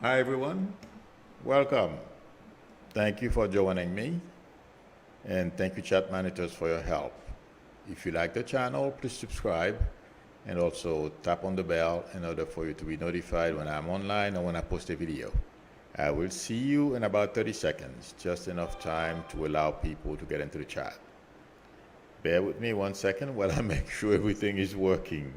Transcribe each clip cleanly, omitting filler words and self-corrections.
Hi everyone, welcome. Thank you for joining me, and thank you chat monitors for your help. If you like the channel, please subscribe and also tap on the bell in order for you to be notified when I'm online or when I post a video. I will see you in about 30 seconds, just enough time to allow people to get into the chat. Bear with me 1 second while I make sure everything is working.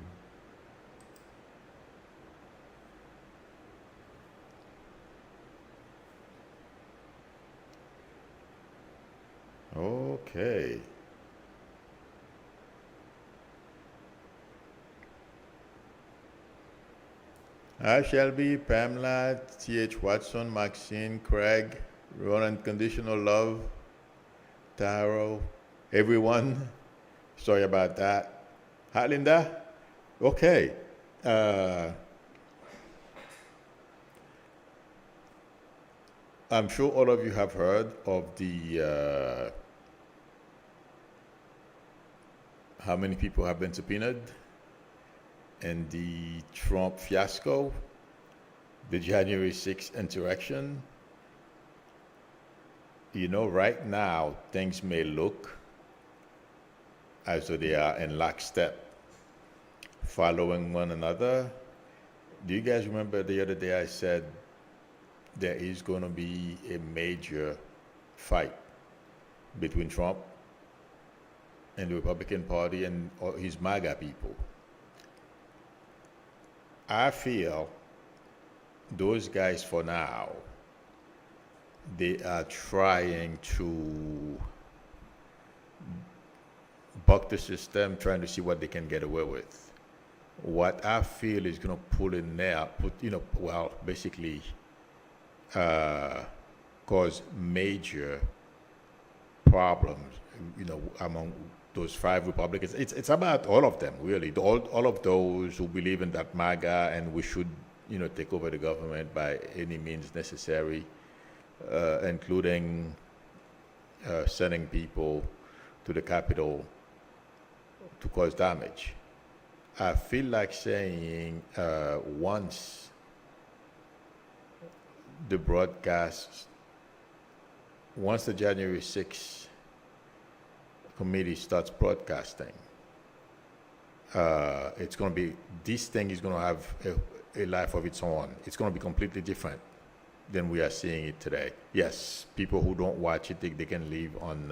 Okay. Hi Shelby, Pamela, T.H. Watson, Maxine, Craig, Roland, Conditional Love, Taro, everyone. Sorry about that. Hi Linda. Okay. I'm sure all of you have heard of the how many people have been subpoenaed and the Trump fiasco, the January 6th insurrection. You know, right now, things may look as though they are in lockstep, following one another. Do you guys remember the other day I said there is going to be a major fight between Trump and the Republican Party and his MAGA people? I feel those guys, for now, they are trying to buck the system, trying to see what they can get away with. What I feel is going to pull in there, basically cause major problems, among those 5 Republicans. It's about all of them, really. All of those who believe in that MAGA and we should, take over the government by any means necessary, including sending people to the Capitol to cause damage. I feel like saying once the January 6th committee starts broadcasting, it's going to be, this thing is going to have a life of its own. It's going to be completely different than we are seeing it today. Yes, people who don't watch it, they can live on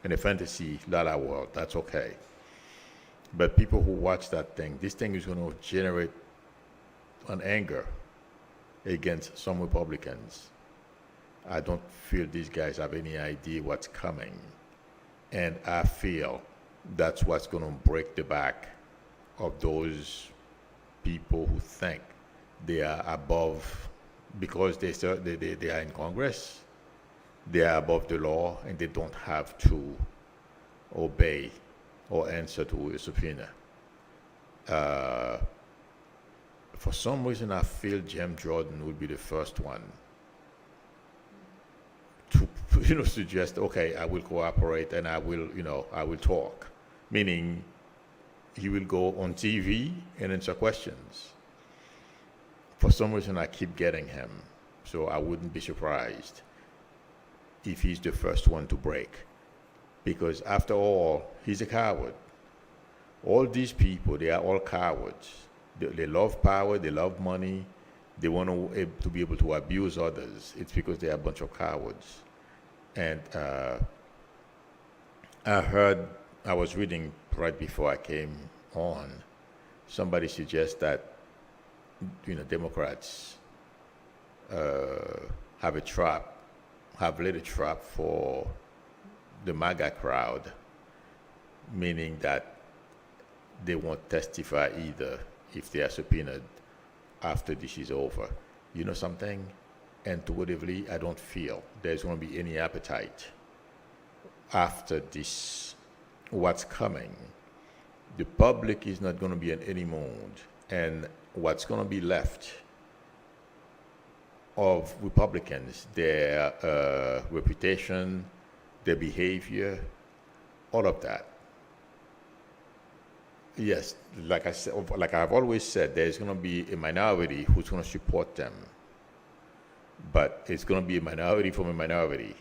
in a fantasy la world. That's okay. But people who watch that thing, this thing is going to generate an anger against some Republicans. I don't feel these guys have any idea what's coming. And I feel that's what's going to break the back of those people who think they are above, because they are in Congress, they are above the law and they don't have to obey or answer to a subpoena. For some reason, I feel Jim Jordan would be the first one to suggest, okay, I will cooperate and I will talk. Meaning, he will go on TV and answer questions. For some reason, I keep getting him, so I wouldn't be surprised if he's the first one to break. Because after all, he's a coward. All these people, they are all cowards. They love power, they love money, they want to be able to abuse others. It's because they are a bunch of cowards. And I was reading right before I came on, somebody suggests that, Democrats have laid a trap for the MAGA crowd, meaning that they won't testify either if they are subpoenaed after this is over. You know something? Intuitively, I don't feel there's going to be any appetite after this, what's coming. The public is not going to be in any mood, and what's going to be left of Republicans, their reputation, their behavior, all of that. Yes, like I've always said, there's going to be a minority who's going to support them, but it's going to be a minority from a minority,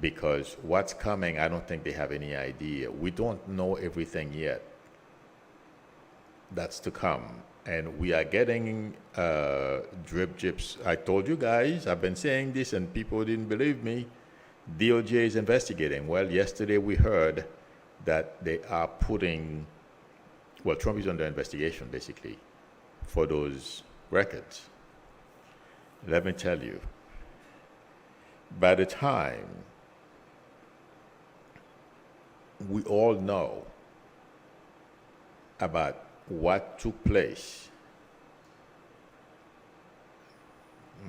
because what's coming, I don't think they have any idea. We don't know everything yet. That's to come. And we are getting drip drips. I told you guys, I've been saying this and people didn't believe me. DOJ is investigating. Well, yesterday we heard that they are putting, well, Trump is under investigation basically for those records. Let me tell you, by the time we all know about what took place,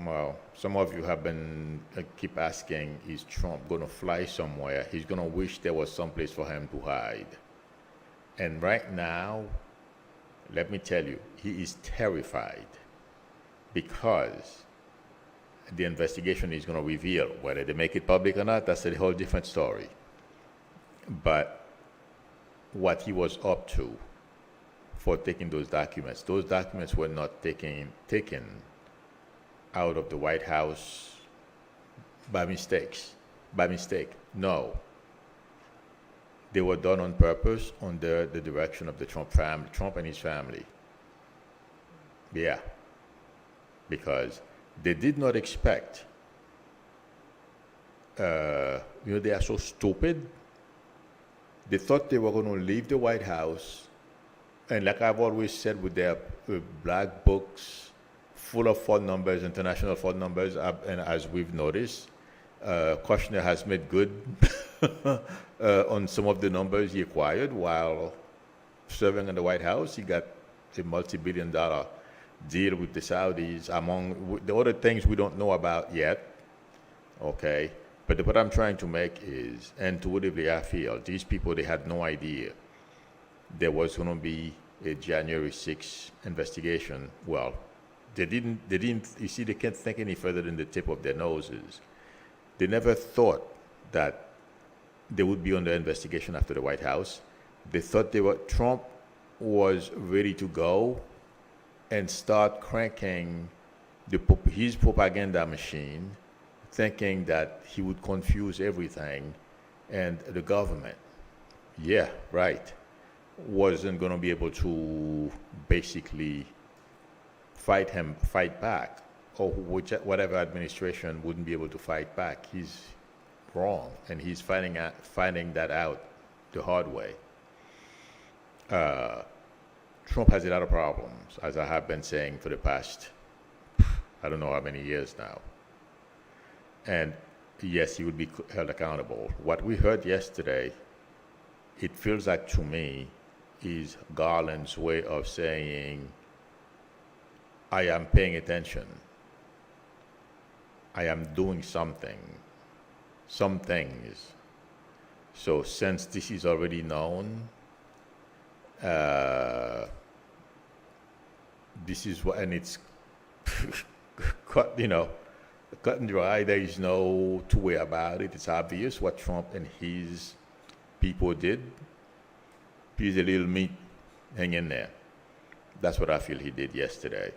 well, some of you have been keep asking, is Trump going to fly somewhere? He's going to wish there was some place for him to hide. And right now, let me tell you, he is terrified because the investigation is going to reveal whether they make it public or not. That's a whole different story. But what he was up to for taking those documents were not taken out of the White House by mistake. No. They were done on purpose under the direction of the Trump and his family. Yeah. Because they did not expect, they are so stupid. They thought they were going to leave the White House, and like I've always said, with their black books full of phone numbers, international phone numbers, and as we've noticed, Kushner has made good on some of the numbers he acquired while serving in the White House. He got a multi-billion-dollar deal with the Saudis, among the other things we don't know about yet. Okay, but the point I'm trying to make is, intuitively I feel, these people, they had no idea there was going to be a January 6th investigation. Well, they didn't, you see, they can't think any further than the tip of their noses. They never thought that they would be under investigation after the White House. They thought Trump was ready to go and start cranking his propaganda machine, thinking that he would confuse everything, and the government, yeah, right, wasn't going to be able to basically fight back, or whatever administration wouldn't be able to fight back. He's wrong, and he's finding that out the hard way. Trump has a lot of problems, as I have been saying for the past, I don't know how many years now. And yes, he would be held accountable. What we heard yesterday, it feels like to me, is Garland's way of saying, I am paying attention. I am doing some things. So since this is already known, this is what, and it's cut and dry. There is no two way about it. It's obvious what Trump and his people did. Piece of little meat, hang in there. That's what I feel he did yesterday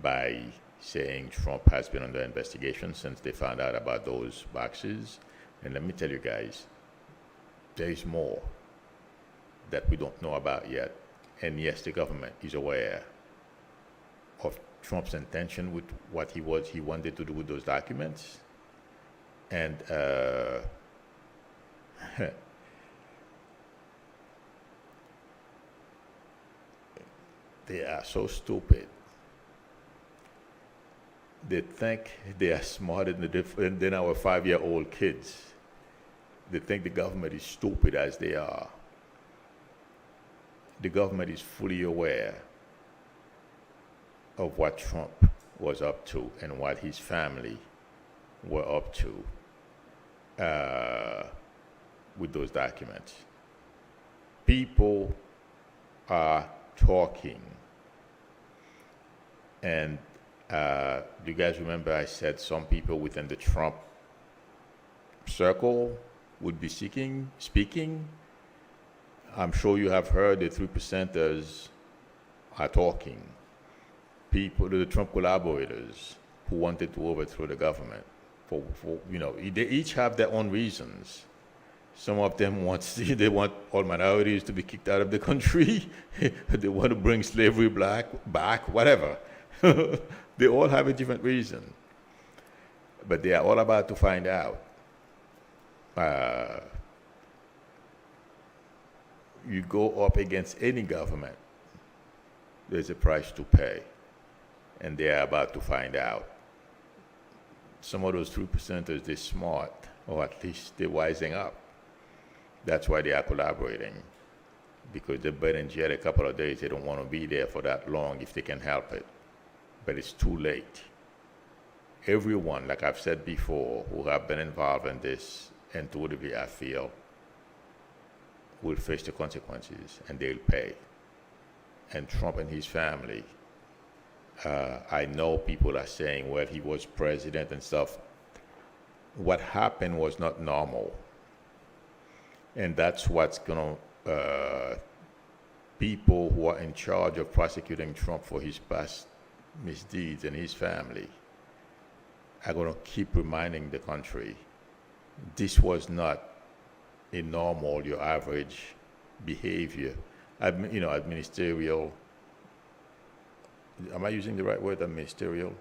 by saying Trump has been under investigation since they found out about those boxes. And let me tell you guys, there is more that we don't know about yet. And yes, the government is aware of Trump's intention with what he wanted to do with those documents. And they are so stupid. They think they are smarter than our 5-year-old kids. They think the government is stupid as they are. The government is fully aware of what Trump was up to and what his family were up to with those documents. People are talking. And do you guys remember I said some people within the Trump circle would be speaking? I'm sure you have heard the 3%ers are talking. People, the Trump collaborators who wanted to overthrow the government. They each have their own reasons. Some of them they want all minorities to be kicked out of the country. They want to bring slavery back, whatever. They all have a different reason. But they are all about to find out. You go up against any government, there's a price to pay. And they are about to find out. Some of those 3%ers, they're smart, or at least they're wising up. That's why they are collaborating. Because they've been in jail a couple of days, they don't want to be there for that long if they can help it. But it's too late. Everyone, like I've said before, who have been involved in this, intuitively I feel, will face the consequences and they'll pay. And Trump and his family, I know people are saying, well, he was president and stuff. What happened was not normal. And that's what's going to, people who are in charge of prosecuting Trump for his past misdeeds and his family are going to keep reminding the country, this was not a normal, your average behavior, administerial. Am I using the right word? Ministerial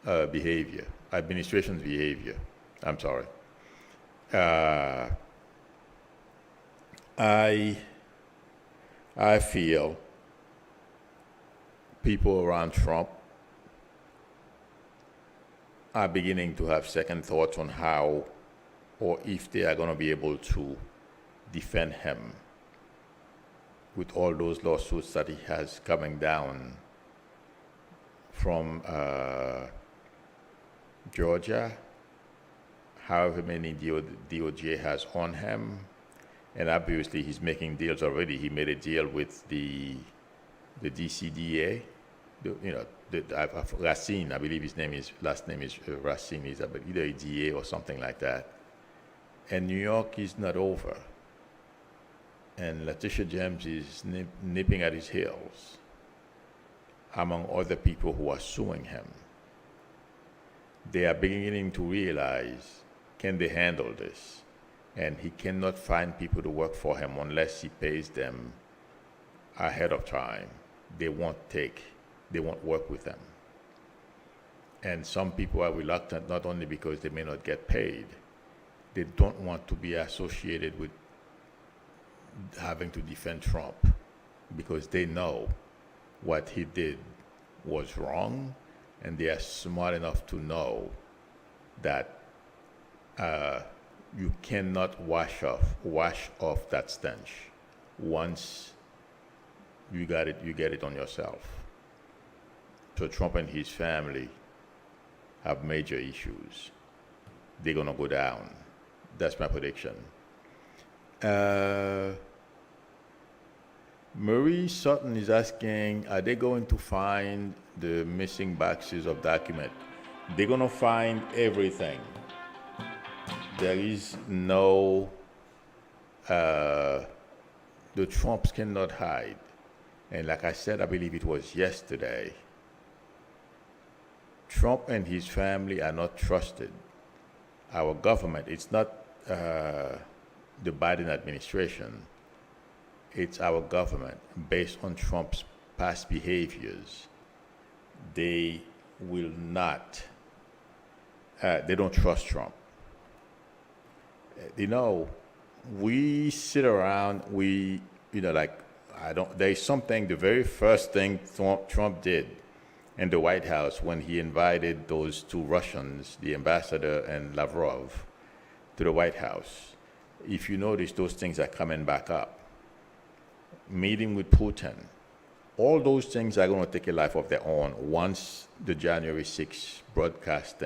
behavior, administration's behavior. I'm sorry. I feel people around Trump are beginning to have second thoughts on how or if they are going to be able to defend him with all those lawsuits that he has coming down from Georgia, however many DOJ has on him, and obviously he's making deals already. He made a deal with the DCDA, Racine, I believe last name is Racine, he's either a DA or something like that. And New York is not over. And Letitia James is nipping at his heels, among other people who are suing him. They are beginning to realize, can they handle this? And he cannot find people to work for him unless he pays them ahead of time. They won't work with them. And some people are reluctant not only because they may not get paid, they don't want to be associated with having to defend Trump because they know what he did was wrong, and they are smart enough to know that you cannot wash off that stench. Once you get it on yourself. So Trump and his family have major issues. They're gonna go down. That's my prediction. Marie Sutton is asking, are they going to find the missing boxes of document? They're gonna find everything. There is no, the Trumps cannot hide. And like I said, I believe it was yesterday, Trump and his family are not trusted. Our government, it's not the Biden administration, it's our government. Based on Trump's past behaviors, they will not, they don't trust Trump. We sit around, there's something, the very first thing Trump did in the White House when he invited those two Russians, the ambassador and Lavrov, to the White House. If you notice, those things are coming back up. Meeting with Putin, all those things are going to take a life of their own once the January 6th broadcast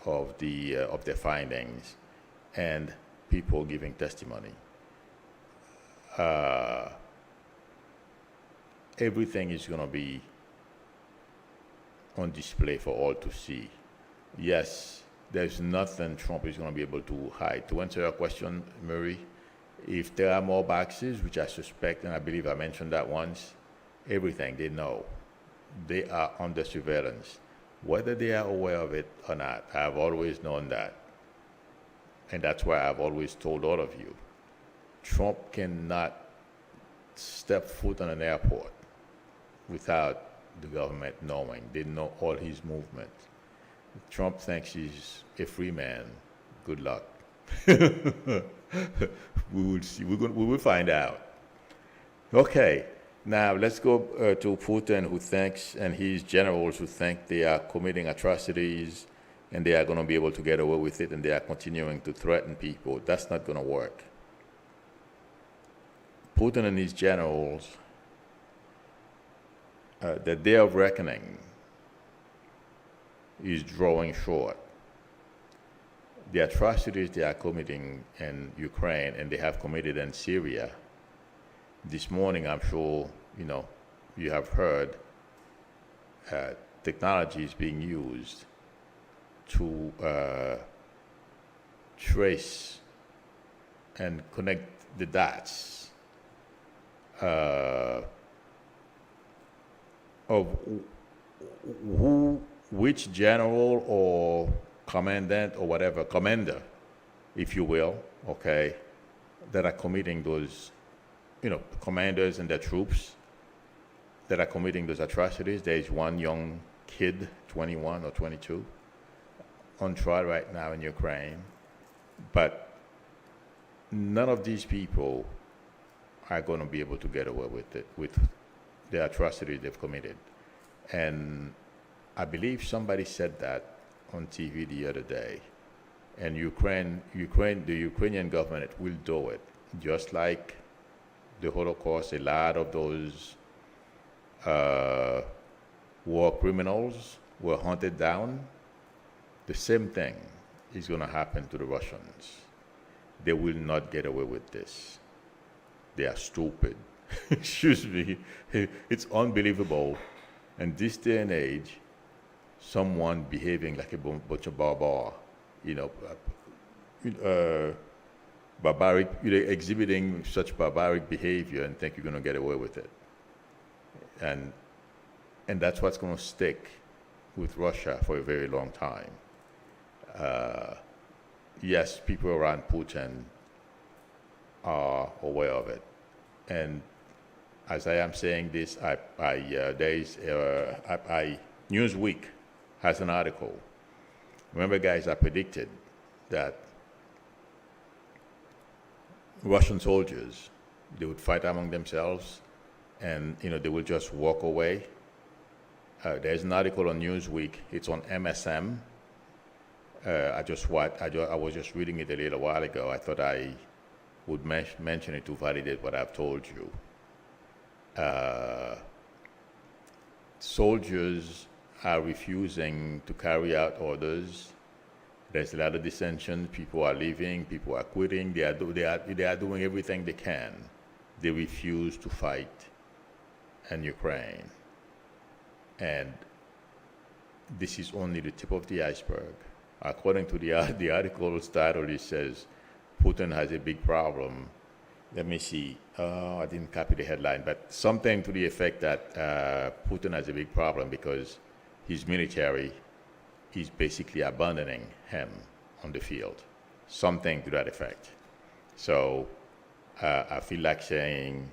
of their findings and people giving testimony. Everything is going to be on display for all to see. Yes, there's nothing Trump is going to be able to hide. To answer your question, Murray, if there are more boxes, which I suspect, and I believe I mentioned that once, everything they know. they are under surveillance. Whether they are aware of it or not, I've always known that. And that's why I've always told all of you, Trump cannot step foot on an airport without the government knowing. They know all his movements. Trump thinks he's a free man. Good luck. We will see. We will find out. Okay, now let's go to Putin, who thinks, and his generals who think they are committing atrocities and they are going to be able to get away with it, and they are continuing to threaten people. That's not going to work. Putin and his generals, the day of reckoning is drawing short. The atrocities they are committing in Ukraine and they have committed in Syria. This morning, I'm sure you have heard technology is being used to trace and connect the dots of which general or commandant or whatever, commander, if you will, okay, that are committing those, commanders and their troops that are committing those atrocities. There is one young kid, 21 or 22, on trial right now in Ukraine, but none of these people are going to be able to get away with it, with the atrocities they've committed. And I believe somebody said that on TV the other day. And the Ukrainian government will do it, just like the Holocaust. A lot of those war criminals were hunted down. The same thing is going to happen to the Russians. They will not get away with this. They are stupid. Excuse me. It's unbelievable. In this day and age, someone behaving like a bunch of barbaric, exhibiting such barbaric behavior and think you're going to get away with it. And that's what's going to stick with Russia for a very long time. Yes, people around Putin are aware of it. And as I am saying this, Newsweek has an article. Remember, guys, I predicted that Russian soldiers, they would fight among themselves and, they will just walk away. There's an article on Newsweek. It's on MSM. I was just reading it a little while ago. I thought I would mention it to validate what I've told you. Soldiers are refusing to carry out orders. There's a lot of dissension. People are leaving. People are quitting. They are doing everything they can. They refuse to fight in Ukraine. And this is only the tip of the iceberg. According to the article's title, it says Putin has a big problem. Let me see. I didn't copy the headline, but something to the effect that Putin has a big problem because his military is basically abandoning him on the field. Something to that effect. So I feel like saying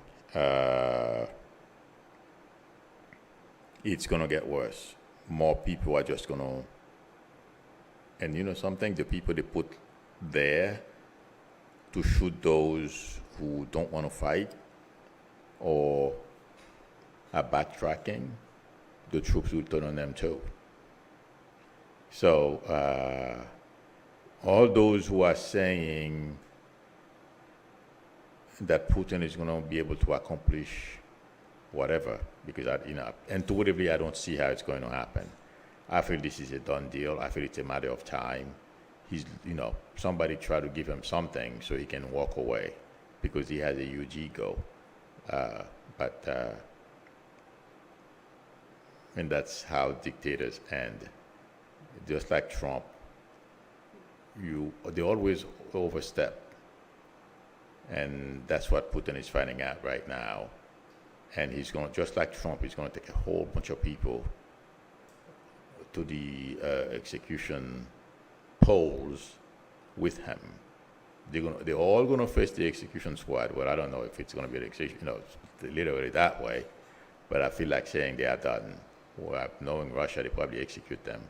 it's going to get worse. More people are just going to, and something, the people they put there to shoot those who don't want to fight or are backtracking, the troops will turn on them too. So all those who are saying that Putin is going to be able to accomplish whatever, because intuitively I don't see how it's going to happen. I feel this is a done deal. I feel it's a matter of time. He's, somebody try to give him something so he can walk away because he has a huge ego. And that's how dictators end. Just like Trump, they always overstep. And that's what Putin is finding out right now. and he's going to, just like Trump, he's going to take a whole bunch of people to the execution polls with him. They're all going to face the execution squad. Well, I don't know if it's going to be the execution, literally that way, but I feel like saying they are done. Well, knowing Russia, they probably execute them.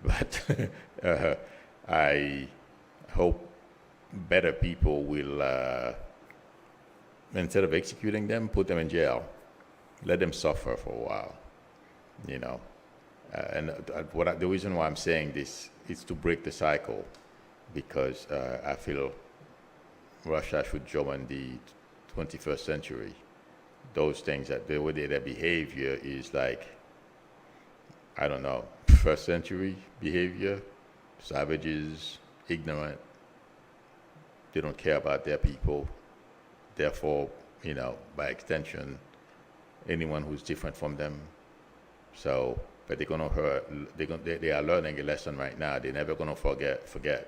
But I hope better people will, instead of executing them, put them in jail. Let them suffer for a while, the reason why I'm saying this is to break the cycle, because I feel Russia should join the 21st century. Those things, that their behavior is like, I don't know, first century behavior, savages, ignorant. They don't care about their people. Therefore, by extension, anyone who's different from them. So, but they're gonna hurt. They are learning a lesson right now. They're never gonna forget,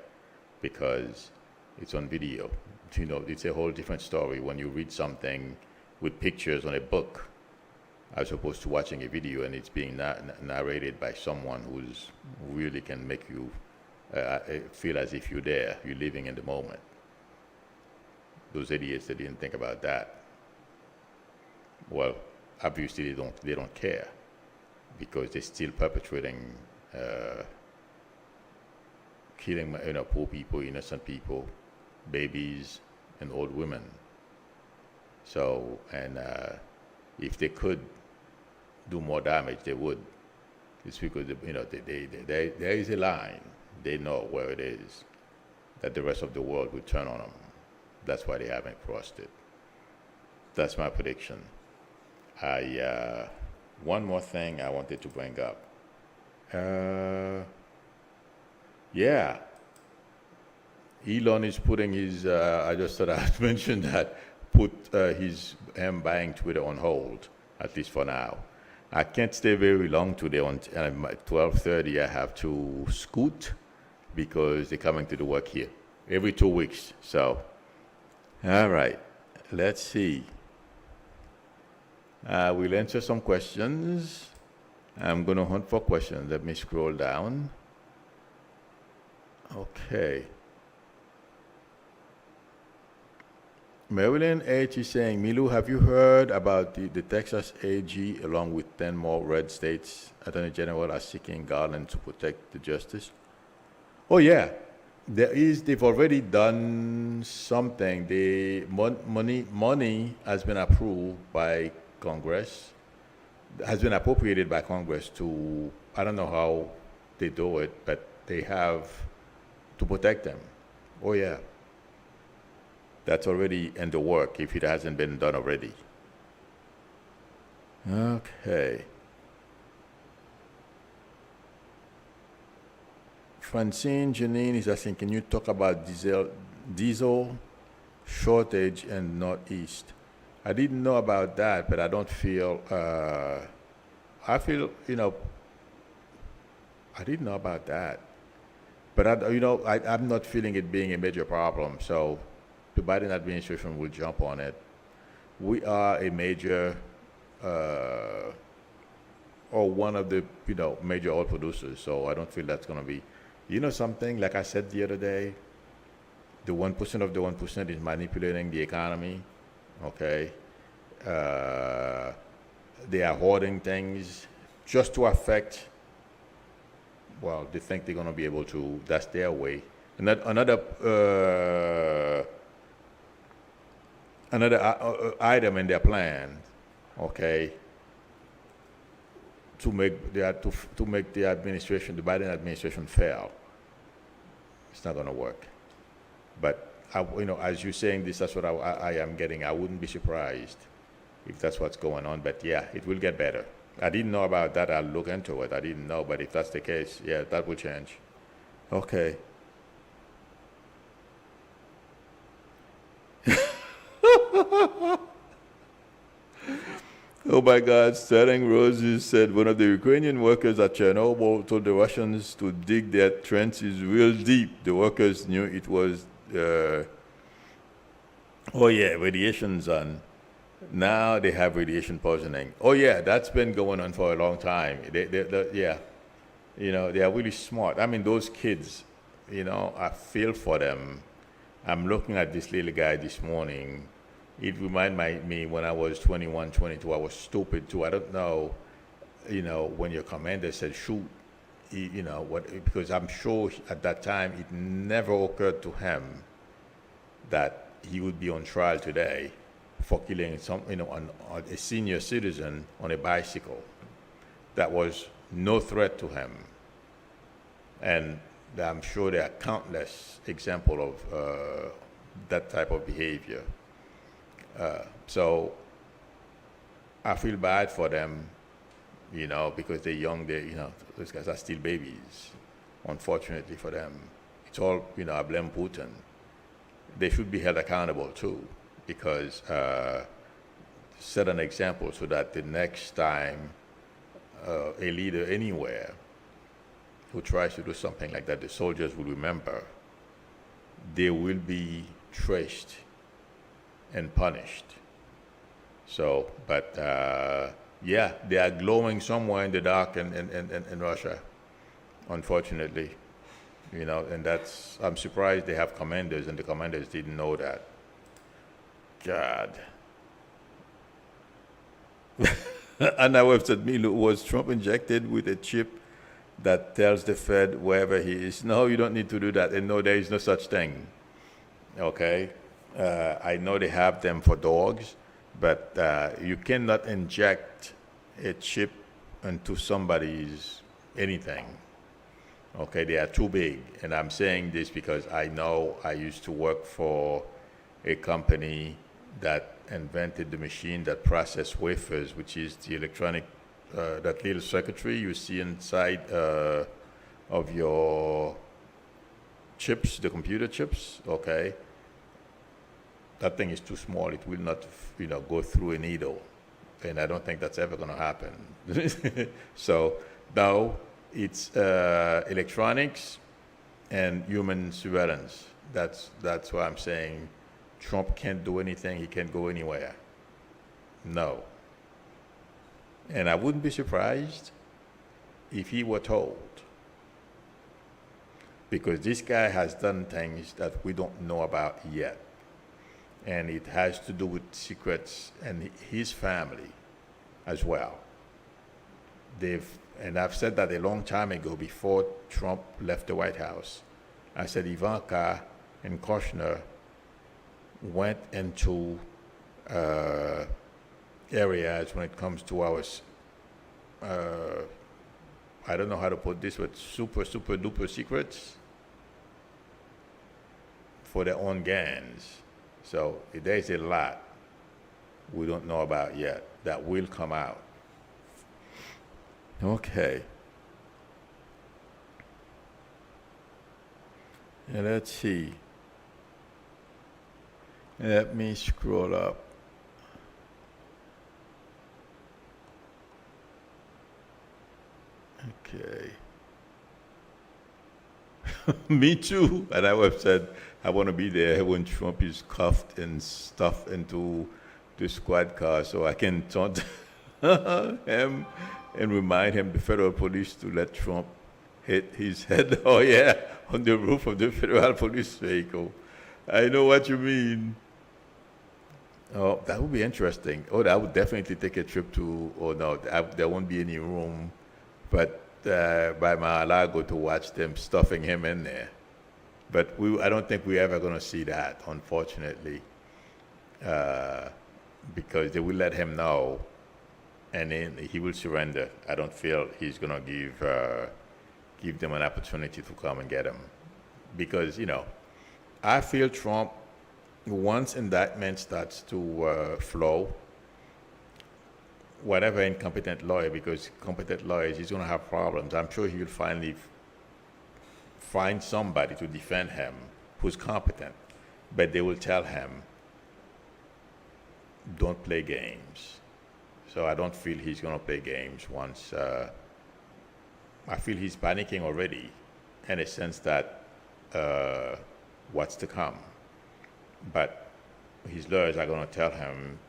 because it's on video. It's a whole different story when you read something with pictures on a book, as opposed to watching a video and it's being narrated by someone who's really can make you feel as if you're there, you're living in the moment. Those idiots that didn't think about that, well, obviously they don't care, because they're still perpetrating killing poor people, innocent people, babies, and old women. So, and if they could do more damage, they would. It's because there is a line. They know where it is, that the rest of the world will turn on them. That's why they haven't crossed it. That's my prediction. One more thing I wanted to bring up. Yeah. Elon is putting his, I just thought I'd mention that, put him buying Twitter on hold, at least for now. I can't stay very long today. At 12:30, I have to scoot, because they're coming to the work here every 2 weeks. So, all right, let's see. We'll answer some questions. I'm going to hunt for questions. Let me scroll down. Okay. Marilyn H. is saying, Milu, have you heard about the Texas AG, along with 10 more red states attorney general, are seeking Garland to protect the justice? Oh, yeah. They've already done something. The money has been approved by Congress, has been appropriated by Congress to, I don't know how they do it, but they have to protect them. Oh, yeah. That's already in the work, if it hasn't been done already. Okay. Francine Janine is asking, can you talk about diesel shortage in Northeast? I didn't know about that, but I don't feel, I didn't know about that. But, I'm not feeling it being a major problem, so the Biden administration will jump on it. We are a major, or one of the, major oil producers, so I don't feel that's going to be, something, like I said the other day, the 1% of the 1% is manipulating the economy, okay? They are hoarding things just to affect, well, they think they're going to be able to, that's their way. Another item in their plan, okay, to make the administration, the Biden administration, fail. It's not going to work. But as you're saying this, that's what I am getting. I wouldn't be surprised if that's what's going on. But yeah, it will get better. I didn't know about that. I'll look into it. I didn't know, but if that's the case, yeah, that will change. Okay. Oh my God, Starting Roses said one of the Ukrainian workers at Chernobyl told the Russians to dig their trenches real deep. The workers knew it was, radiation zone. Now they have radiation poisoning. Oh yeah, that's been going on for a long time. Yeah, they are really smart. I mean, those kids, I feel for them. I'm looking at this little guy this morning. It reminded me when I was 21, 22. I was stupid too. I don't know, when your commander said shoot, what? Because I'm sure at that time it never occurred to him that he would be on trial today for killing a senior citizen on a bicycle. That was no threat to him. And I'm sure there are countless examples of that type of behavior. So I feel bad for them, because they're young. Those guys are still babies. Unfortunately for them, it's all, I blame Putin. They should be held accountable too, because set an example so that the next time a leader anywhere who tries to do something like that, the soldiers will remember they will be traced and punished. So, but yeah, they are glowing somewhere in the dark in Russia, unfortunately. And I'm surprised they have commanders, and the commanders didn't know that. God. And I have said, was Trump injected with a chip that tells the Fed wherever he is? No, you don't need to do that. And no, there is no such thing. Okay? I know they have them for dogs, but you cannot inject a chip into somebody's anything. Okay, they are too big. And I'm saying this because I know I used to work for a company that invented the machine that processed wafers, which is the electronic, that little circuitry you see inside of your chips, the computer chips, okay? That thing is too small. It will not, go through a needle. And I don't think that's ever going to happen. So now it's electronics and human surveillance. That's why I'm saying Trump can't do anything. He can't go anywhere. No. And I wouldn't be surprised if he were told. Because this guy has done things that we don't know about yet. And it has to do with secrets and his family as well. And I've said that a long time ago before Trump left the White House. I said Ivanka and Kushner went into areas when it comes to our, I don't know how to put this, but super duper secrets for their own gains. So there's a lot we don't know about yet that will come out. Okay. And let's see. Let me scroll up. Okay. Me too. And I would have said, I want to be there when Trump is cuffed and stuffed into the squad car so I can taunt him and remind him, the federal police, to let Trump hit his head, on the roof of the federal police vehicle. I know what you mean. Oh, that would be interesting. Oh, that would definitely take a trip to, there won't be any room, but by Mar-a-Lago to watch them stuffing him in there. But I don't think we're ever going to see that, unfortunately, because they will let him know, and then he will surrender. I don't feel he's going to give them an opportunity to come and get him, because I feel Trump, once indictment starts to flow, whatever incompetent lawyer, because competent lawyers, he's going to have problems. I'm sure he'll finally find somebody to defend him who's competent, but they will tell him, don't play games. So I don't feel he's going to play games once. I feel he's panicking already, in a sense that what's to come. But his lawyers are going to tell him,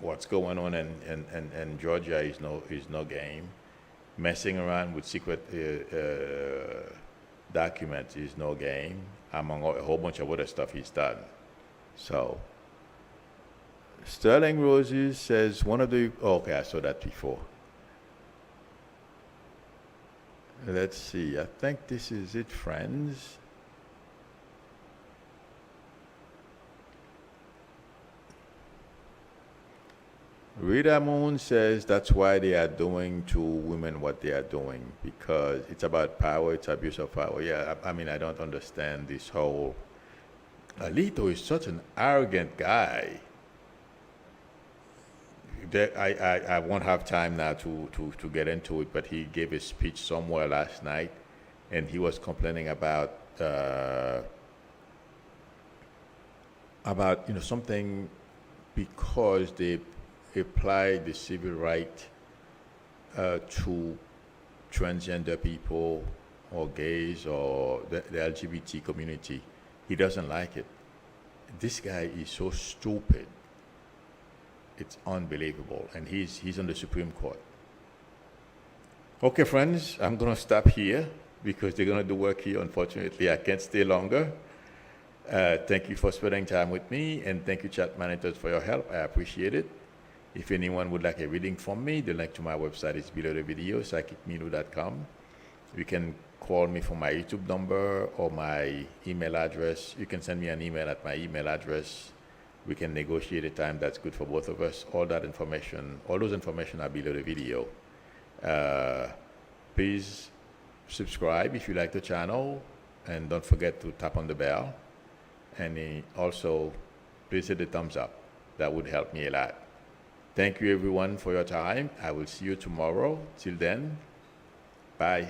what's going on in Georgia is no game. Messing around with secret documents is no game, among a whole bunch of other stuff he's done. So, Sterling Roses says one of the. Oh, okay, I saw that before. Let's see. I think this is it, friends. Rita Moon says that's why they are doing to women what they are doing, because it's about power, it's abuse of power. Yeah, I mean, I don't understand this whole. Alito is such an arrogant guy. I won't have time now to get into it, but he gave a speech somewhere last night, and he was complaining about something, because they apply the civil right to transgender people or gays or the LGBT community. He doesn't like it. This guy is so stupid. It's unbelievable, and he's on the Supreme Court. Okay, friends, I'm gonna stop here because they're gonna do work here. Unfortunately, I can't stay longer. Thank you for spending time with me, and thank you, chat managers, for your help. I appreciate it. If anyone would like a reading from me, the link to my website is below the video, psychicmilu.com. You can call me from my YouTube number or my email address. You can send me an email at my email address. We can negotiate a time that's good for both of us. All those information are below the video. Please subscribe if you like the channel, and don't forget to tap on the bell. And also, please hit the thumbs up. That would help me a lot. Thank you, everyone, for your time. I will see you tomorrow. Till then, bye.